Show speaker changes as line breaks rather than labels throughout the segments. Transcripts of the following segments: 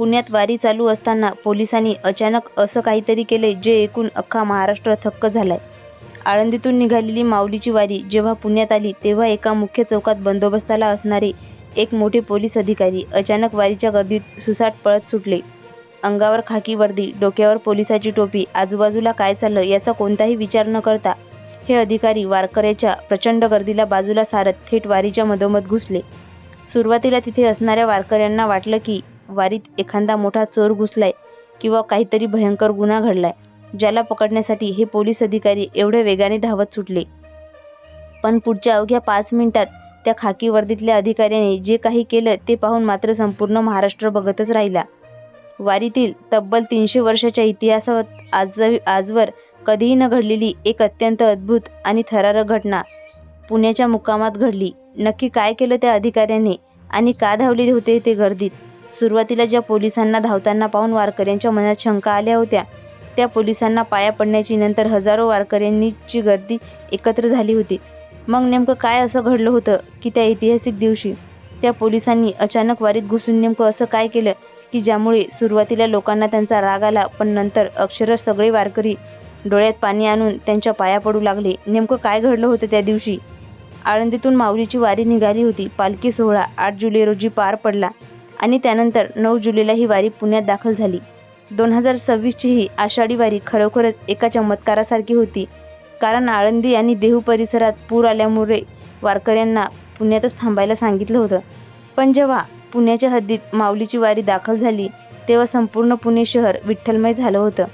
पुण्यात वारी चालू असताना पोलिसांनी अचानक असं काहीतरी केले जे ऐकून अख्खा महाराष्ट्र थक्क झालाय. आळंदीतून निघालेली माऊलीची वारी जेव्हा पुण्यात आली तेव्हा एका मुख्य चौकात बंदोबस्ताला असणारे एक मोठे पोलीस अधिकारी अचानक वारीच्या गर्दीत सुसाट पळत सुटले. अंगावर खाकी वर्दी, डोक्यावर पोलिसाची टोपी, आजूबाजूला काय चाललं याचा कोणताही विचार न करता हे अधिकारी वारकऱ्याच्या प्रचंड गर्दीला बाजूला सारत थेट वारीच्या मधोमध घुसले. सुरुवातीला तिथे असणाऱ्या वारकऱ्यांना वाटलं की वारीत एखादा मोठा चोर घुसलाय किंवा काहीतरी भयंकर गुन्हा घडलाय, ज्याला पकडण्यासाठी हे पोलीस अधिकारी एवढ्या वेगाने धावत सुटले. पण पुढच्या अवघ्या 5 मिनिटात त्या खाकी वर्दीतल्या अधिकाऱ्याने जे काही केलं ते पाहून मात्र संपूर्ण महाराष्ट्र बघतच राहिला. वारीतील तब्बल 300 वर्षाच्या इतिहासात आजवर कधीही न घडलेली एक अत्यंत अद्भुत आणि थरारक घटना पुण्याच्या मुक्कामात घडली. नक्की काय केलं त्या अधिकाऱ्याने आणि का धावले होते ते गर्दीत? सुरुवातीला ज्या पोलिसांना धावताना पाहून वारकऱ्यांच्या मनात शंका आल्या होत्या, त्या पोलिसांना पाया पडण्याची नंतर हजारो वारकऱ्यांची गर्दी एकत्र झाली होती. मग नेमकं काय असं घडलं होतं की त्या ऐतिहासिक दिवशी त्या पोलिसांनी अचानक वारीत घुसून नेमकं असं काय केलं की ज्यामुळे सुरुवातीला लोकांना त्यांचा राग आला, पण नंतर अक्षरशः सगळे वारकरी डोळ्यात पाणी आणून त्यांच्या पाया पडू लागले? नेमकं काय घडलं होतं त्या दिवशी? आळंदीतून माऊलीची वारी निघाली होती. पालखी सोहळा 8 जुलै रोजी पार पडला आणि त्यानंतर 9 जुलैला ही वारी पुण्यात दाखल झाली. 2026ची ही आषाढी वारी खरोखरच एका चमत्कारासारखी होती, कारण आळंदी आणि देहू परिसरात पूर आल्यामुळे वारकऱ्यांना पुण्यातच थांबायला सांगितलं होतं. पण जेव्हा पुण्याच्या हद्दीत माऊलीची वारी दाखल झाली तेव्हा संपूर्ण पुणे शहर विठ्ठलमय झालं होतं.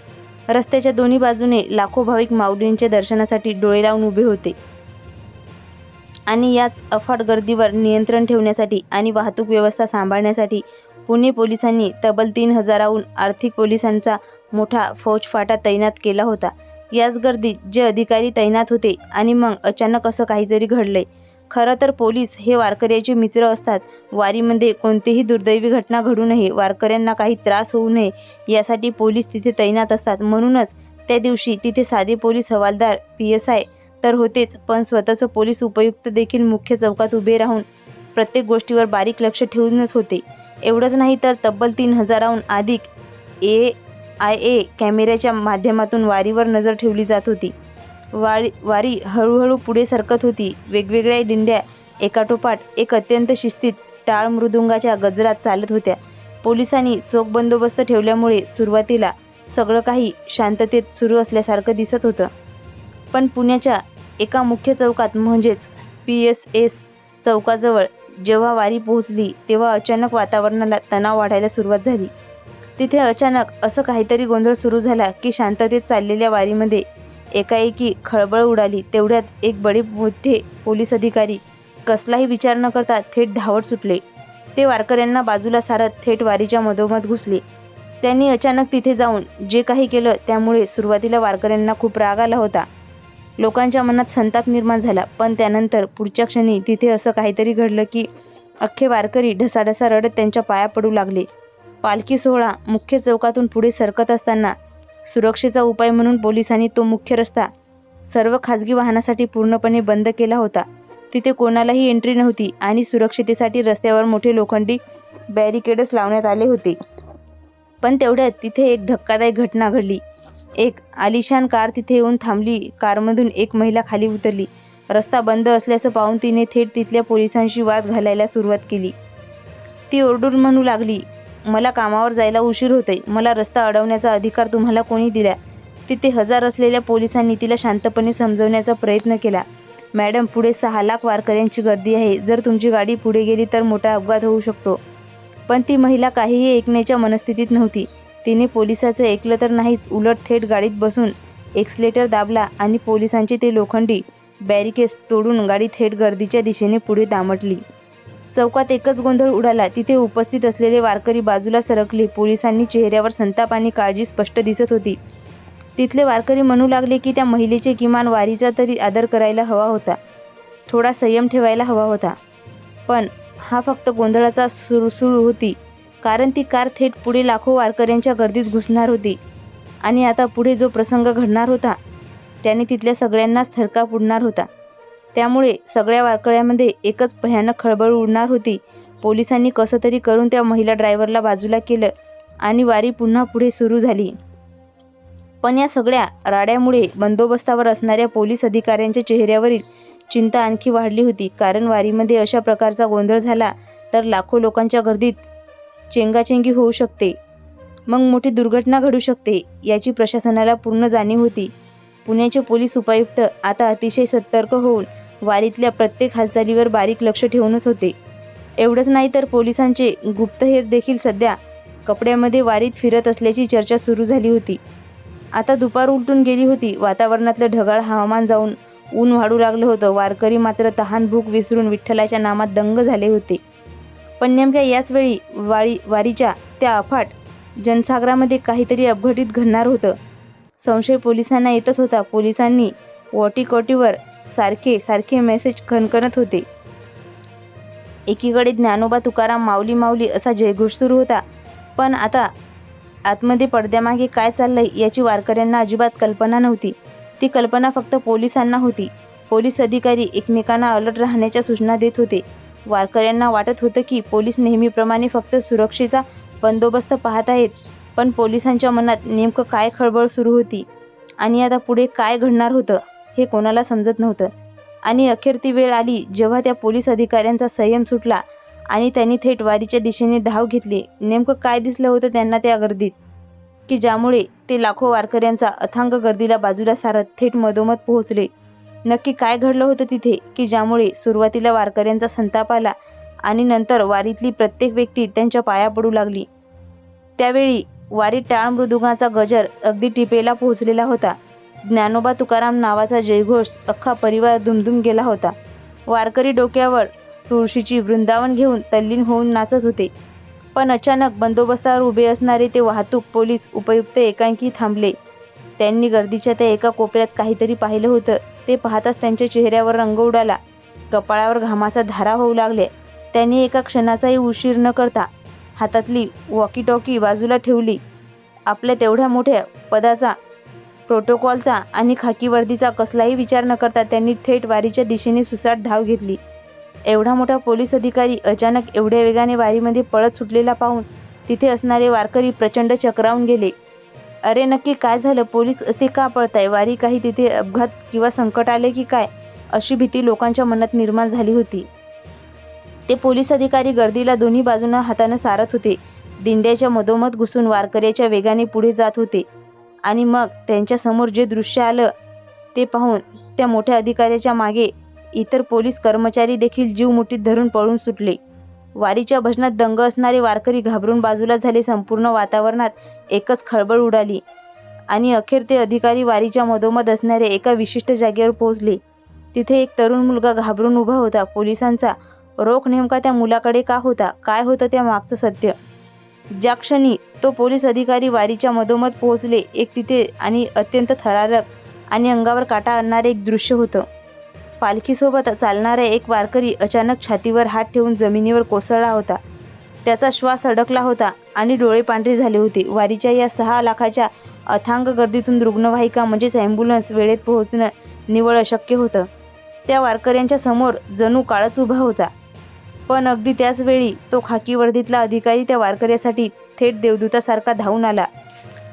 रस्त्याच्या दोन्ही बाजूने लाखो भाविक माऊलींच्या दर्शनासाठी डोळे लावून उभे होते आणि याच अफाट गर्दीवर नियंत्रण ठेवण्यासाठी आणि वाहतूक व्यवस्था सांभाळण्यासाठी पुणे पोलिसांनी तब्बल 3000हून अधिक पोलिसांचा मोठा फौजफाटा तैनात केला होता. याच गर्दीत जे अधिकारी तैनात होते आणि मग अचानक असं काहीतरी घडलंय. खरं तर पोलीस हे वारकऱ्याचे मित्र असतात. वारीमध्ये कोणतीही दुर्दैवी घटना घडू नये, वारकऱ्यांना काही त्रास होऊ नये यासाठी पोलीस तिथे तैनात असतात. म्हणूनच त्या दिवशी तिथे साधे पोलीस हवालदार, PSI तर होतेच, पण स्वतःचं पोलीस उपायुक्त देखील मुख्य चौकात उभे राहून प्रत्येक गोष्टीवर बारीक लक्ष ठेवूनच होते. एवढंच नाही तर तब्बल 3000हून अधिक AIA कॅमेऱ्याच्या माध्यमातून वारीवर नजर ठेवली जात होती. वारी हळूहळू पुढे सरकत होती. वेगवेगळ्या दिंड्या एकाठोपाठ एक अत्यंत शिस्तीत टाळ मृदुंगाच्या गजरात चालत होत्या. पोलिसांनी चोख बंदोबस्त ठेवल्यामुळे सुरुवातीला सगळं काही शांततेत सुरू असल्यासारखं दिसत होतं. पण पुण्याच्या एका मुख्य चौकात म्हणजेच PSS चौकाजवळ जेव्हा वारी पोहोचली तेव्हा अचानक वातावरणाला तणाव वाढायला सुरुवात झाली. तिथे अचानक असं काहीतरी गोंधळ सुरू झाला की शांततेत चाललेल्या वारीमध्ये एकाएकी खळबळ उडाली. तेवढ्यात एक मोठे पोलीस अधिकारी कसलाही विचार न करता थेट धावत सुटले. ते वारकऱ्यांना बाजूला सारत थेट वारीच्या मधोमध घुसले. त्यांनी अचानक तिथे जाऊन जे काही केलं त्यामुळे सुरुवातीला वारकऱ्यांना खूप राग आला होता. लोकांच्या मनात संताप निर्माण झाला. पण त्यानंतर पुढच्या क्षणी तिथे असं काहीतरी घडलं की अख्खे वारकरी ढसाढसा रडत त्यांच्या पाया पडू लागले. पालखी सोहळा मुख्य चौकातून पुढे सरकत असताना सुरक्षेचा उपाय म्हणून पोलिसांनी तो मुख्य रस्ता सर्व खाजगी वाहनासाठी पूर्णपणे बंद केला होता. तिथे कोणालाही एंट्री नव्हती आणि सुरक्षितेसाठी रस्त्यावर मोठे लोखंडी बॅरिकेड्स लावण्यात आले होते. पण तेवढ्यात तिथे एक धक्कादायक घटना घडली. एक आलिशान कार तिथे येऊन थांबली. कारमधून एक महिला खाली उतरली. रस्ता बंद असल्याचं पाहून तिने थेट तिथल्या पोलिसांशी वाद घालायला सुरुवात केली. ती ओरडून म्हणू लागली, मला कामावर जायला उशीर होतोय, मला रस्ता अडवण्याचा अधिकार तुम्हाला कोणी दिला? तिथे हजर असलेल्या पोलिसांनी तिला शांतपणे समजवण्याचा प्रयत्न केला. मॅडम, पुढे 6 लाख वारकऱ्यांची गर्दी आहे. जर तुमची गाडी पुढे गेली तर मोठा अपघात होऊ शकतो. पण ती महिला काहीही ऐकण्याच्या मनस्थितीत नव्हती. तिने पोलिसाचं ऐकलं तर नाहीच, उलट थेट गाडीत बसून एक्सलेटर दाबला आणि पोलिसांचे ते लोखंडी बॅरिकेड्स तोडून गाडी थेट गर्दीच्या दिशेने पुढे दामटली. चौकात एकच गोंधळ उडाला. तिथे उपस्थित असलेले वारकरी बाजूला सरकले. पोलिसांनी चेहऱ्यावर संताप आणि काळजी स्पष्ट दिसत होती. तिथले वारकरी म्हणू लागले की त्या महिलेचे किमान वारीचा तरी आदर करायला हवा होता, थोडा संयम ठेवायला हवा होता. पण हा फक्त गोंधळाचा सुळसुळ होती, कारण ती कार थेट पुढे लाखो वारकऱ्यांच्या गर्दीत घुसणार होती आणि आता पुढे जो प्रसंग घडणार होता त्याने तिथल्या सगळ्यांनाच थरकाप उडणार होता. त्यामुळे सगळ्या वारकऱ्यांमध्ये एकच भयानक खळबळ उडणार होती. पोलिसांनी कसं तरी करून त्या महिला ड्रायव्हरला बाजूला केलं आणि वारी पुन्हा पुढे सुरू झाली. पण या सगळ्या राड्यामुळे बंदोबस्तावर असणाऱ्या पोलीस अधिकाऱ्यांच्या चेहऱ्यावरील चिंता आणखी वाढली होती. कारण वारीमध्ये अशा प्रकारचा गोंधळ झाला तर लाखो लोकांच्या गर्दीत चेंगाचेंगी होऊ शकते, मग मोठी दुर्घटना घडू शकते याची प्रशासनाला पूर्ण जाणीव होती. पुण्याचे पोलीस उपायुक्त आता अतिशय सतर्क होऊन वारीतल्या प्रत्येक हालचालीवर बारीक लक्ष ठेवूनच होते. एवढंच नाही तर पोलिसांचे गुप्तहेर देखील सध्या कपड्यामध्ये वारीत फिरत असल्याची चर्चा सुरू झाली होती. आता दुपार उलटून गेली होती. वातावरणातलं ढगाळ हवामान जाऊन ऊन वाढू लागलं होतं. वारकरी मात्र तहान भूक विसरून विठ्ठलाच्या नामात दंग झाले होते. पण नेमक्या याच वेळी वारीच्या त्या अफाट जनसागरामध्ये काहीतरी अपघटित घडणार होतं. संशय पोलिसांना येतच होता. पोलिसांनी वॉकीटॉकीवर सारखे मेसेज खणखणत होते. एकीकडे ज्ञानोबा तुकाराम माऊली माऊली असा जयघोष सुरू होता. पण आता आतमध्ये पडद्यामागे काय चाललंय याची वारकऱ्यांना अजिबात कल्पना नव्हती. ती कल्पना फक्त पोलिसांना होती. पोलीस अधिकारी एकमेकांना अलर्ट राहण्याच्या सूचना देत होते. वारकऱ्यांना वाटत होतं की पोलीस नेहमीप्रमाणे फक्त सुरक्षेचा बंदोबस्त पाहत आहेत, पण पोलिसांच्या मनात नेमकं काय खळबळ सुरू होती आणि आता पुढे काय घडणार होतं हे कोणाला समजत नव्हतं. आणि अखेर ती वेळ आली जेव्हा त्या पोलीस अधिकाऱ्यांचा संयम सुटला आणि त्यांनी थेट वारीच्या दिशेने धाव घेतली. नेमकं काय दिसलं होतं त्यांना त्या गर्दीत की ज्यामुळे ते लाखो वारकऱ्यांचा अथांग गर्दीला बाजूला सारत थेट मधोमध पोहोचले? नक्की काय घडलं होतं तिथे की ज्यामुळे सुरुवातीला वारकऱ्यांचा संताप आला आणि नंतर वारीतली प्रत्येक व्यक्ती त्यांच्या पाया पडू लागली? त्यावेळी वारीत टाळ मृदुंगाचा गजर अगदी टिपेला पोहोचलेला होता. ज्ञानोबा तुकाराम नावाचा जयघोष अख्खा परिवार दुमदुम गेला होता. वारकरी डोक्यावर तुळशीची वृंदावन घेऊन तल्लीन होऊन नाचत होते. पण अचानक बंदोबस्तावर उभे असणारे ते वाहतूक पोलीस उपायुक्त एकांकी थांबले. त्यांनी गर्दीच्या त्या एका कोपऱ्यात काहीतरी पाहिलं होतं. ते पाहताच त्यांच्या चेहऱ्यावर रंग उडाला. कपाळावर घामाचा धारा होऊ लागले. त्यांनी एका क्षणाचाही उशीर न करता हातातली वॉकीटॉकी बाजूला ठेवली. आपल्या तेवढ्या मोठ्या पदाचा, प्रोटोकॉलचा आणि खाकी वर्दीचा कसलाही विचार न करता त्यांनी थेट वारीच्या दिशेने सुसाट धाव घेतली. एवढा मोठा पोलीस अधिकारी अचानक एवढ्या वेगाने वारीमध्ये पळत सुटलेला पाहून तिथे असणारे वारकरी प्रचंड चक्रावून गेले. अरे नक्की काय झालं? पोलीस असे का पळताय? वारी काही तिथे अपघात किंवा संकट आले की काय? अशी भीती लोकांच्या मनात निर्माण झाली होती. ते पोलीस अधिकारी गर्दीला दोन्ही बाजूंना हातानं सारत होते. दिंड्याच्या मधोमध घुसून वारकऱ्याच्या वेगाने पुढे जात होते. आणि मग त्यांच्या समोर जे दृश्य आलं ते पाहून त्या मोठ्या अधिकाऱ्याच्या मागे इतर पोलीस कर्मचारी देखील जीव मुठीत धरून पळून सुटले. वारीच्या भजनात दंग असणारे वारकरी घाबरून बाजूला झाले. संपूर्ण वातावरणात एकच खळबळ उडाली आणि अखेर ते अधिकारी वारीच्या मधोमध असणाऱ्या एका विशिष्ट जागेवर पोहोचले. तिथे एक तरुण मुलगा घाबरून उभा होता. पोलिसांचा रोख नेमका त्या मुलाकडे का होता? काय होतं त्या मागचं सत्य? ज्या क्षणी तो पोलीस अधिकारी वारीच्या मधोमध पोहोचले, एक तिथे आणि अत्यंत थरारक आणि अंगावर काटा आणणारे एक दृश्य होतं. पालखीसोबत चालणारा एक वारकरी अचानक छातीवर हात ठेवून जमिनीवर कोसळला होता. त्याचा श्वास अडकला होता आणि डोळे पांढरे झाले होते. वारीच्या या 6 लाखाच्या अथांग गर्दीतून रुग्णवाहिका म्हणजेच ॲम्ब्युलन्स वेळेत पोहोचणं निव्वळ अशक्य होतं. त्या वारकऱ्यांच्या समोर जणू काळच उभा होता. पण अगदी त्याच वेळी तो खाकी वर्दीतला अधिकारी त्या वारकऱ्यासाठी थेट देवदूतासारखा धावून आला.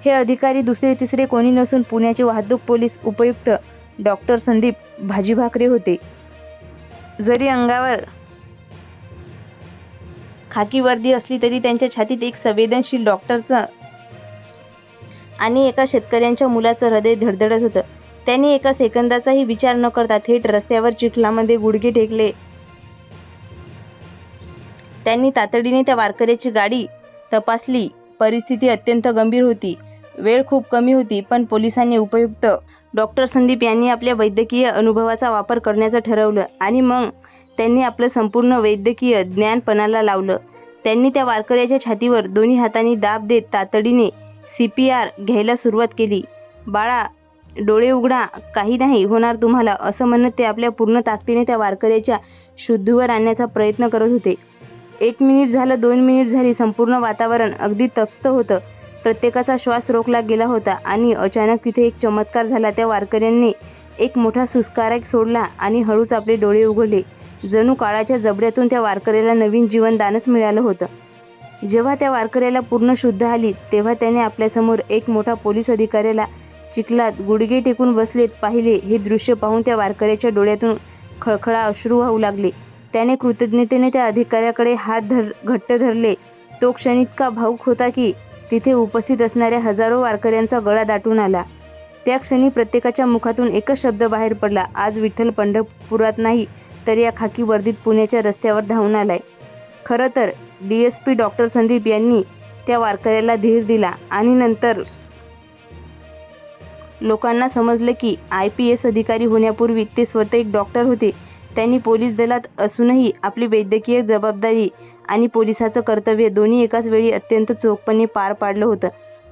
हे अधिकारी दुसरे तिसरे कोणी नसून पुण्याचे वाहतूक पोलीस उपायुक्त डॉक्टर संदीप भाजीभाकरे होते. जरी अंगावर खाकी वर्दी असली तरी त्यांच्या छातीत एक संवेदनशील डॉक्टरचं आणि एका शेतकऱ्यांच्या मुलाचं हृदय धडधडत होतं. त्यांनी एका सेकंदाचाही विचार न करता थेट रस्त्यावर चिखलामध्ये गुडघे टेकले. त्यांनी तातडीने त्या वारकऱ्याची गाडी तपासली. परिस्थिती अत्यंत गंभीर होती. वेळ खूप कमी होती. पण पोलिसांनी उपायुक्त डॉक्टर संदीप यांनी आपल्या वैद्यकीय अनुभवाचा वापर करण्याचं ठरवलं आणि मग त्यांनी आपलं संपूर्ण वैद्यकीय ज्ञान पणाला लावलं. त्यांनी त्या वारकऱ्याच्या छातीवर दोन्ही हातांनी दाब देत तातडीने CPR घ्यायला सुरुवात केली. बाळा, डोळे उघडा, काही नाही होणार तुम्हाला, असं म्हणत ते आपल्या पूर्ण ताकदीने त्या वारकऱ्याच्या शुद्धीवर आणण्याचा प्रयत्न करत होते. 1 मिनिट झालं, 2 मिनिट झाली. संपूर्ण वातावरण अगदी तप्त होतं. प्रत्येकाचा श्वास रोखला गेला होता आणि अचानक तिथे एक चमत्कार झाला. त्या वारकऱ्यांनी एक मोठा सुस्कारा सोडला आणि हळूच आपले डोळे उघडले. जणू काळाच्या जबड्यातून त्या वारकऱ्याला नवीन जीवनदानच मिळालं होतं. जेव्हा त्या वारकऱ्याला पूर्ण शुद्ध आली तेव्हा त्याने आपल्यासमोर एक मोठा पोलीस अधिकाऱ्याला चिखलात गुडघे टेकून बसलेत पाहिले. हे दृश्य पाहून त्या वारकऱ्याच्या डोळ्यातून खळखळा अश्रू वाहू लागले. त्याने कृतज्ञतेने त्या अधिकाऱ्याकडे हात घट्ट धरले. तो क्षण इतका भावूक होता की तिथे उपस्थित असणाऱ्या हजारो वारकऱ्यांचा गळा दाटून आला. त्या क्षणी प्रत्येकाच्या मुखातून एकच शब्द बाहेर पडला, आज विठ्ठल पंढरपुरात नाही तर या खाकी वर्दीत पुण्याच्या रस्त्यावर धावून आलाय. खरं तर DSP डॉक्टर संदीप यांनी त्या वारकऱ्याला धीर दिला आणि नंतर लोकांना समजलं की IPS अधिकारी होण्यापूर्वी ते स्वतः एक डॉक्टर होते. त्यांनी पोलीस दलात असूनही आपली वैद्यकीय जबाबदारी आणि पोलिसाचं कर्तव्य दोन्ही एकाच वेळी अत्यंत चोखपणे पार पाडलं होतं.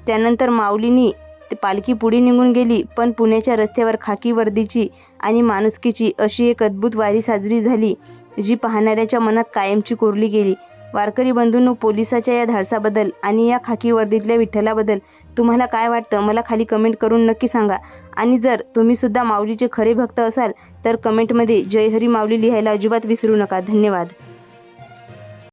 त्यानंतर माऊलींनी पालखी पुढे निघून गेली, पण पुण्याच्या रस्त्यावर खाकी वर्दीची आणि माणुसकीची अशी एक अद्भुत वारी साजरी झाली, जी पाहणाऱ्याच्या मनात कायमची कोरली गेली. वारकरी बंधूंनो, पोलिसाच्या या धाडसाबद्दल आणि या खाकी वर्दीतल्या विठ्ठलाबद्दल तुम्हाला काय वाटतं मला खाली कमेंट करून नक्की सांगा. आणि जर तुम्हीसुद्धा माऊलीचे खरे भक्त असाल तर कमेंटमध्ये जय हरी माऊली लिहायला अजिबात विसरू नका. धन्यवाद.